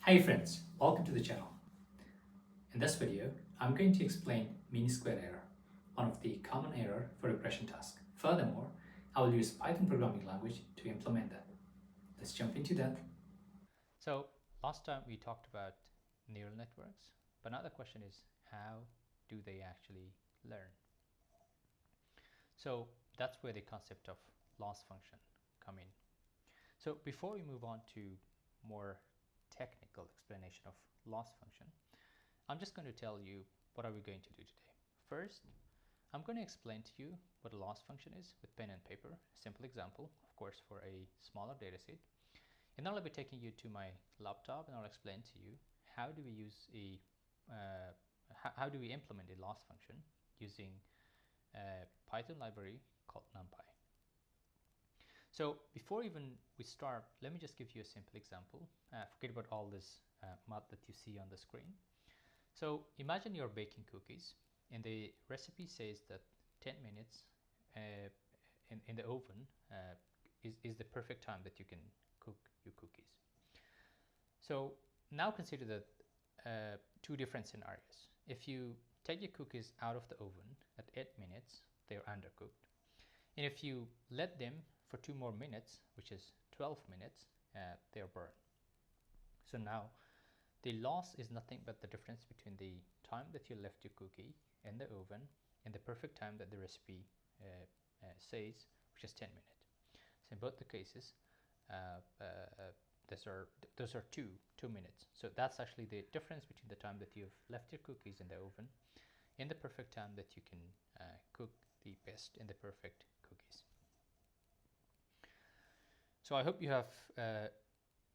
Hi friends, welcome to the channel. In this video, I'm going to explain mean square error, one of the common error for regression tasks. Furthermore, I will use Python programming language to implement that. Let's jump into that. So last time we talked about neural networks, but now the question is, how do they actually learn? So that's where the concept of loss function come in. So before we move on to more technical explanation of loss function, I'm just going to tell you what are we going to do today. First, I'm going to explain to you what a loss function is with pen and paper, a simple example, of course, for a smaller data set. And then I'll be taking you to my laptop and I'll explain to you how do we use how do we implement a loss function using a Python library called NumPy. So before even we start, let me just give you a simple example. Forget about all this math that you see on the screen. So imagine you're baking cookies and the recipe says that 10 minutes in the oven is the perfect time that you can cook your cookies. So now consider that two different scenarios. If you take your cookies out of the oven at 8 minutes, they're undercooked. And if you let them for 2 more minutes, which is 12 minutes, they're burned. So now the loss is nothing but the difference between the time that you left your cookie in the oven and the perfect time that the recipe says, which is 10 minutes. So in both the cases, those are 2 minutes. So that's actually the difference between the time that you've left your cookies in the oven and the perfect time that you can cook the best and the perfect cookies. So I hope you have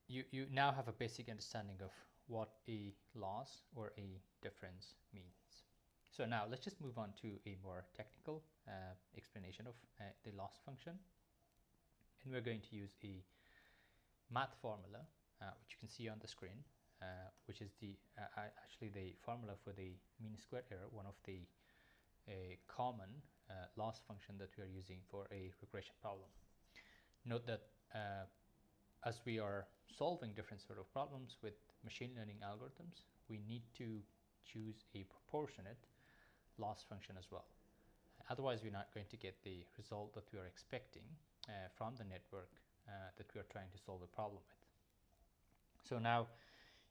you now have a basic understanding of what a loss or a difference means. So now let's just move on to a more technical explanation of the loss function. And we're going to use a math formula, which you can see on the screen, which is actually the formula for the mean square error, one of the common loss function that we are using for a regression problem. Note that as we are solving different sort of problems with machine learning algorithms, we need to choose a proportionate loss function as well. Otherwise, we're not going to get the result that we are expecting from the network that we are trying to solve a problem with. So now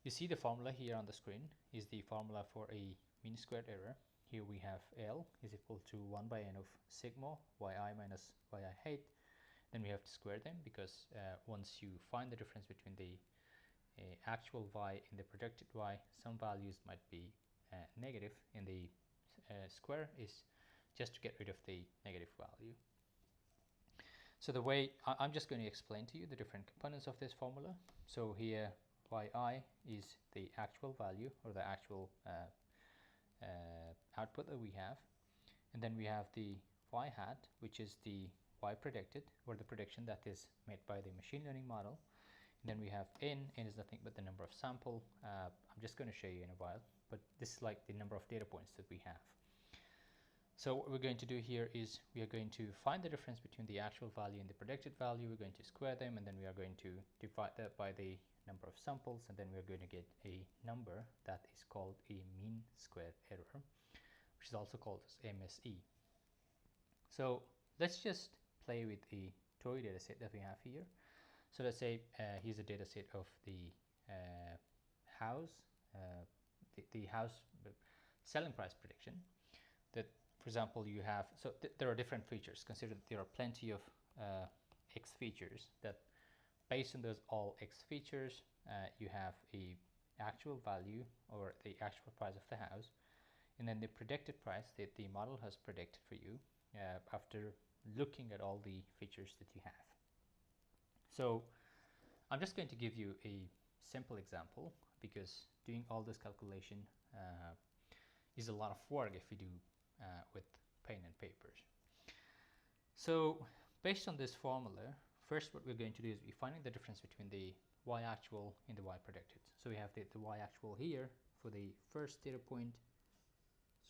you see the formula here on the screen is the formula for a mean squared error. Here we have L is equal to 1 by n of sigma yi minus yi height. Then we have to square them because once you find the difference between the actual y and the projected y, some values might be negative, and the square is just to get rid of the negative value. So the way I'm just going to explain to you the different components of this formula. So here yi is the actual value or the actual output that we have, and then we have the y hat, which is the y predicted or the prediction that is made by the machine learning model. And then we have n is nothing but the number of sample. I'm just going to show you in a while, but this is like the number of data points that we have. So what we're going to do here is we are going to find the difference between the actual value and the predicted value. We're going to square them, and then we are going to divide that by the number of samples, and then we're going to get a number that is called a mean square error, which is also called as MSE. So let's just play with a toy data set that we have here. So let's say here's a data set of the house, the house selling price prediction. That, for example, you have, so there are different features. Consider that there are plenty of X features that based on those all X features, you have a actual value or the actual price of the house, and then the predicted price that the model has predicted for you after looking at all the features that you have. So I'm just going to give you a simple example because doing all this calculation is a lot of work if you do with pen and papers. So based on this formula, first what we're going to do is we're finding the difference between the y actual and the y predicted. So we have the y actual here for the first data point.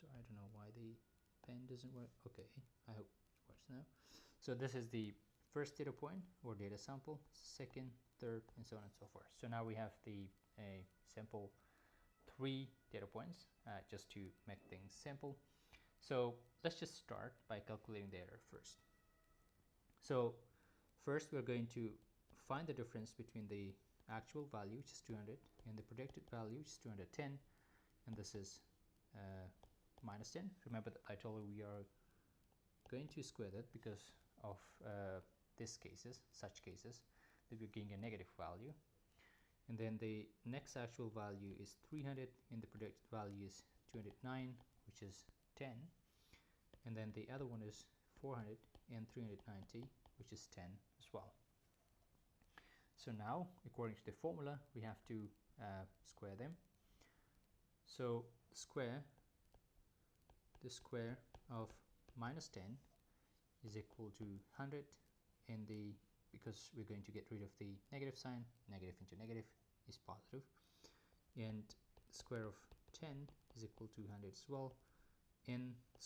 So I don't know why the pen doesn't work. Okay, I hope it works now. So this is the first data point or data sample, second, third, and so on and so forth. So now we have the simple 3 data points just to make things simple. So let's just start by calculating the error first. So first we're going to find the difference between the actual value, which is 200, and the predicted value, which is 210, and this is minus 10. Remember that I told you we are going to square that because of such cases, that we're getting a negative value. And then the next actual value is 300, and the predicted value is 209, which is 10. And then the other one is 400 and 390, which is 10 as well. So now, according to the formula, we have to square them. So the square of minus 10 is equal to 100, and because we're going to get rid of the negative sign, negative into negative is positive, and the square of 10 is equal to 100 as well, and the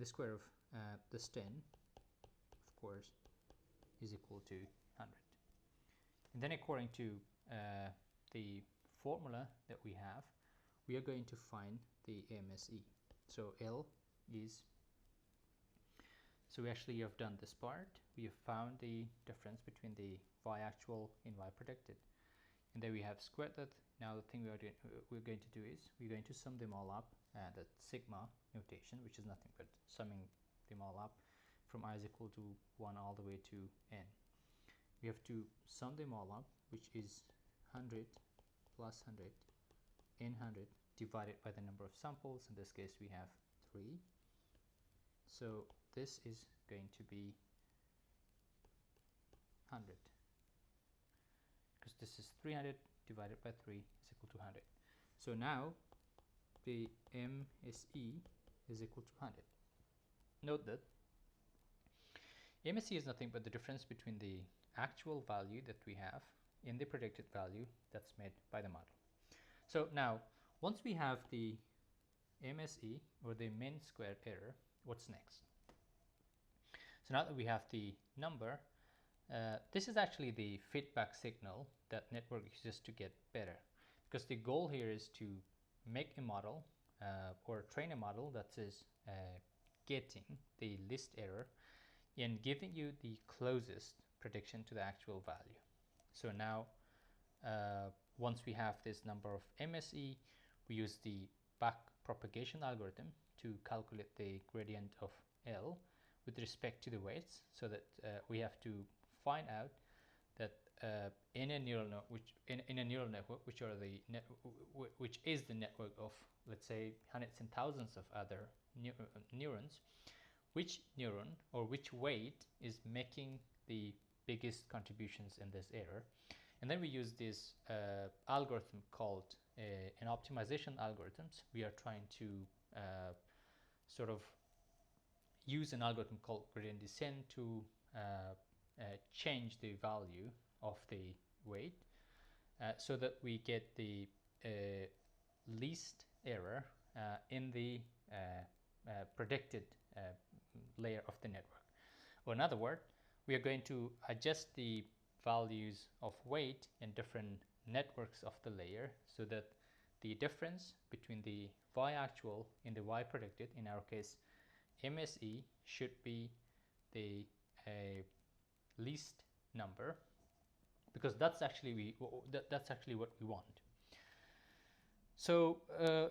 square of this 10, of course, is equal to 100. And then according to the formula that we have, we are going to find the MSE. So L is, so we actually have done this part. We have found the difference between the y actual and y predicted, and then we have squared that. Now the thing we're going to do is we're going to sum them all up, that sigma notation, which is nothing but summing them all up from I is equal to 1 all the way to n. We have to sum them all up, which is 100 plus 100 n 100 divided by the number of samples. In this case we have 3. So this is going to be 100, because this is 300 divided by 3 is equal to 100. So now the MSE is equal to 100. Note that MSE is nothing but the difference between the actual value that we have and the predicted value that's made by the model. So now, once we have the MSE, or the mean squared error, what's next? So now that we have the number, this is actually the feedback signal that network uses to get better, because the goal here is to make a model or train a model that is getting the least error and giving you the closest prediction to the actual value. So now once we have this number of MSE, we use the back propagation algorithm to calculate the gradient of L with respect to the weights, so that we have to find out that in a neural network, which is the network of, let's say, hundreds and thousands of other neurons, which neuron or which weight is making the biggest contributions in this error. And then we use this algorithm called an optimization algorithms. We are trying to sort of use an algorithm called gradient descent to change the value of the weight so that we get the least error in the predicted layer of the network. Or in other words, we are going to adjust the values of weight in different networks of the layer, so that the difference between the y actual and the y predicted, in our case MSE, should be the least number, because that's actually what we want. So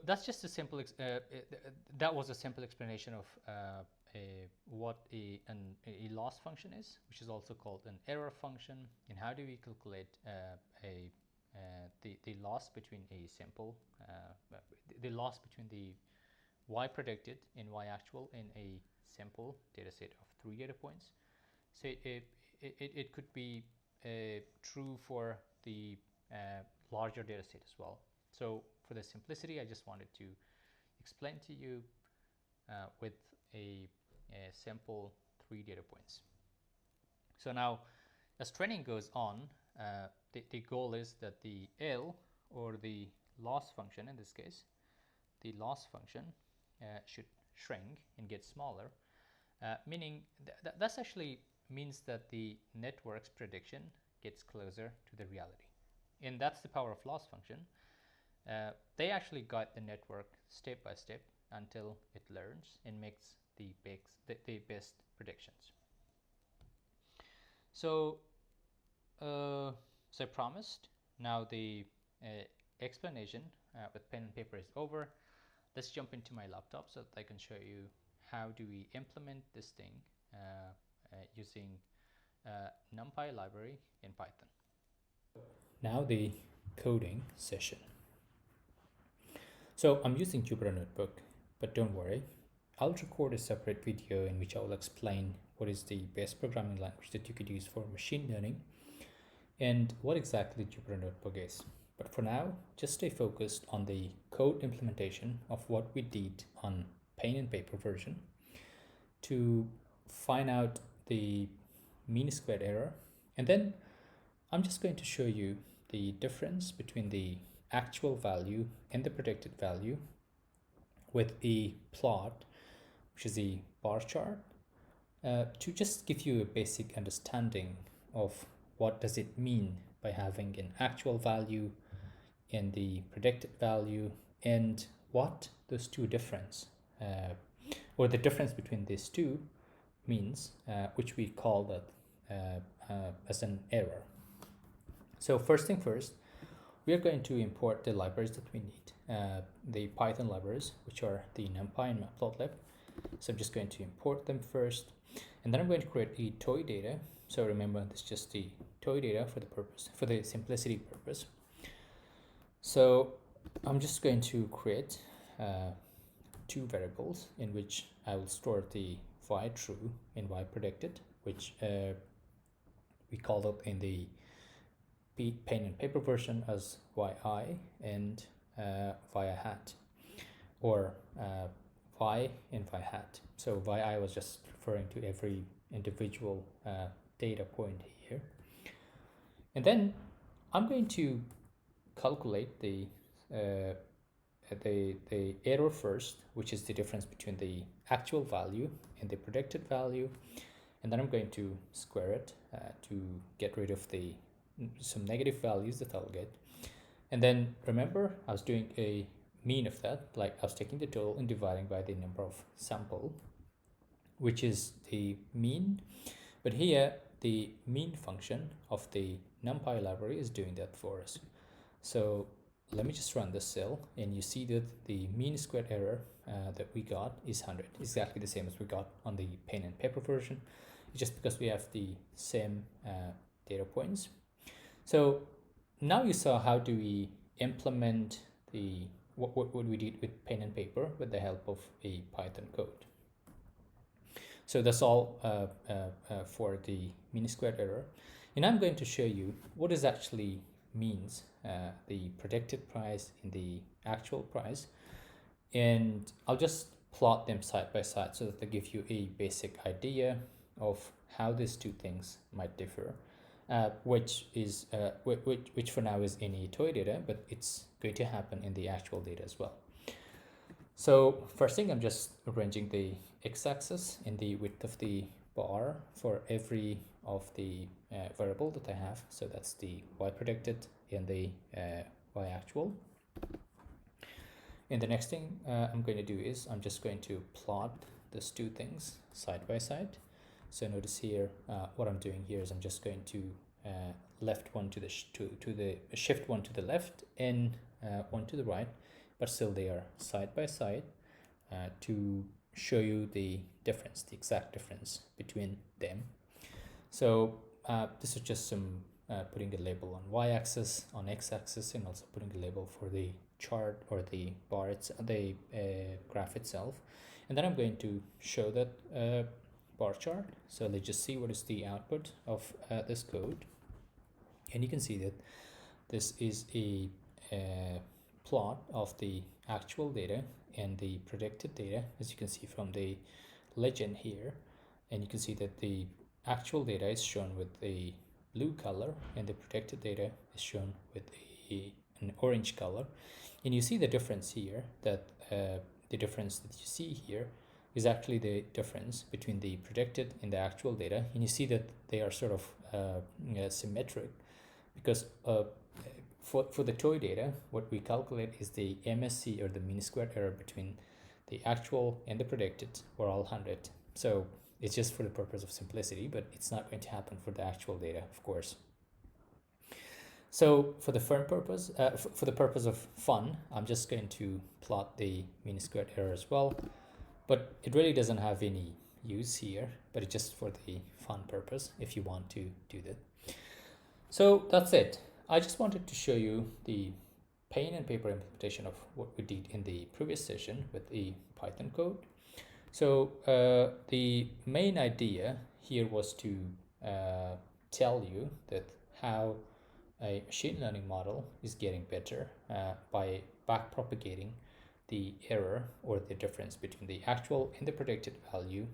that's just a simple that was a simple explanation of what a loss function is, which is also called an error function, and how do we calculate the loss between the loss between the y predicted and y actual in a simple data set of 3 data points. So it could be true for the larger data set as well. So for the simplicity, I just wanted to explain to you with a simple 3 data points. So now, as training goes on, the goal is that the L, or the loss function in this case, the loss function should shrink and get smaller, meaning that's actually means that the network's prediction gets closer to the reality. And that's the power of loss function. They actually guide the network step by step until it learns and makes the best predictions. So, I promised, now the explanation with pen and paper is over. Let's jump into my laptop so that I can show you how do we implement this thing using NumPy library in Python. Now the coding session. So I'm using Jupyter Notebook, but don't worry, I'll record a separate video in which I will explain what is the best programming language that you could use for machine learning and what exactly Jupyter Notebook is. But for now, just stay focused on the code implementation of what we did on pen and paper version to find out the mean squared error. And then I'm just going to show you the difference between the actual value and the predicted value with a plot, which is a bar chart, to just give you a basic understanding of what does it mean by having an actual value and the predicted value, and what those two difference or the difference between these two means, which we call that as an error. So first thing first, we are going to import the libraries that we need, the Python libraries, which are the NumPy and Matplotlib. So I'm just going to import them first, and then I'm going to create a toy data. So remember, this is just the toy data for the simplicity purpose. So I'm just going to create two variables in which I will store the y true and y predicted, which we called it in the pen and paper version as yi and y hat, or y and y hat. So yi was just referring to every individual data point here. And then I'm going to calculate the error first, which is the difference between the actual value and the predicted value, and then I'm going to square it to get rid of some negative values that I'll get. And then remember, I was doing a mean of that, like I was taking the total and dividing by the number of sample, which is the mean. But here the mean function of the NumPy library is doing that for us. So let me just run this cell, and you see that the mean squared error that we got is 100, exactly the same as we got on the pen and paper version. It's just because we have the same data points. So now you saw how do we implement what we did with pen and paper with the help of a Python code. So that's all for the mean squared error. And I'm going to show you what is actually means the predicted price and the actual price, and I'll just plot them side by side so that they give you a basic idea of how these two things might differ, which for now is in a toy data, but it's going to happen in the actual data as well. So first thing, I'm just arranging the x-axis in the width of the bar for every of the variable that I have. So that's the y predicted and the y actual. And the next thing I'm going to do is I'm just going to plot these two things side by side. So notice here what I'm doing here is I'm just going to left one to the shift one to the left and one to the right, but still they are side by side to show you the difference, the exact difference between them. So this is just some putting a label on y-axis, on x-axis, and also putting a label for the chart or the bar, the graph itself. And then I'm going to show that bar chart. So let's just see what is the output of this code. And you can see that this is a plot of the actual data and the predicted data, as you can see from the legend here. And you can see that the actual data is shown with the blue color and the predicted data is shown with an orange color. And you see the difference here, that the difference that you see here is actually the difference between the predicted and the actual data. And you see that they are sort of symmetric, because for the toy data, what we calculate is the MSE, or the mean squared error, between the actual and the predicted, or all 100. So it's just for the purpose of simplicity, but it's not going to happen for the actual data, of course. So for the purpose of fun, I'm just going to plot the mean squared error as well, but it really doesn't have any use here, but it's just for the fun purpose if you want to do that. So that's it. I just wanted to show you the pen and paper implementation of what we did in the previous session with the Python code. So the main idea here was to tell you that how a machine learning model is getting better by backpropagating the error, or the difference between the actual and the predicted value,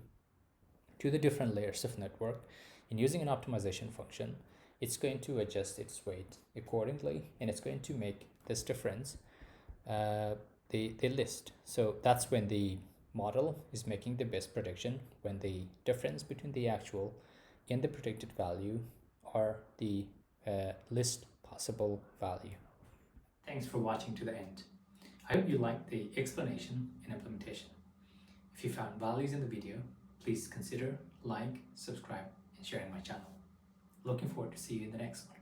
to the different layers of network. And using an optimization function, it's going to adjust its weight accordingly, and it's going to make this difference the list. So that's when the model is making the best prediction, when the difference between the actual and the predicted value are the least possible value. Thanks for watching to the end. I hope you liked the explanation and implementation. If you found values in the video, please consider like, subscribe, and sharing my channel. Looking forward to see you in the next one.